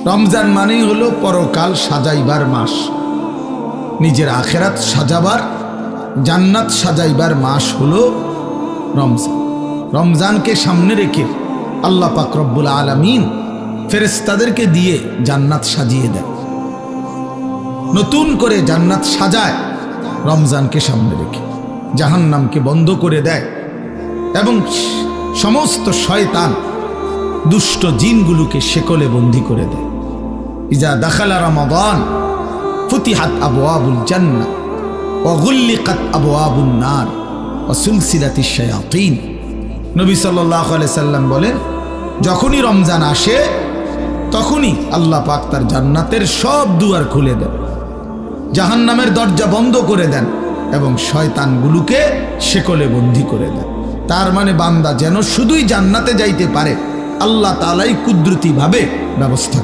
রমজান মানেই হলো পরকাল সাজাইবার মাস, নিজের আখেরাত সাজাবার, জান্নাত সাজাইবার মাস হলো রমজান। রমজানকে সামনে রেখে আল্লাহ পাক রব্বুল আলামিন ফেরেশতাদেরকে দিয়ে জান্নাত সাজিয়ে দেয়, নতুন করে জান্নাত সাজায় রমজানকে সামনে রেখে, জাহান্নামকে বন্ধ করে দেয় এবং সমস্ত শয়তান দুষ্ট জিনগুলোকে শেকলে বন্দী করে দেয়। ইজা দাখালা রমাদান ফুতিহাত আবওয়াবুল জান্নাহ ওয়া গুল্লিকাত আবওয়াবুন নার ওয়া সুলসিলাতিশ শায়াতিন। নবী সাল্লাল্লাহু আলাইহি সাল্লাম বলেন, যখনই রমজান আসে তখনই আল্লাহ পাক তার জান্নাতের সব দুয়ার খুলে দেন, জাহান্নামের দরজা বন্ধ করে দেন এবং শয়তানগুলোকে শেকলে বন্দী করে দেন। তার মানে বান্দা যেন শুধুই জান্নাতে যাইতে পারে, আল্লাহ তাআলাই কুদরতি ভাবে ব্যবস্থা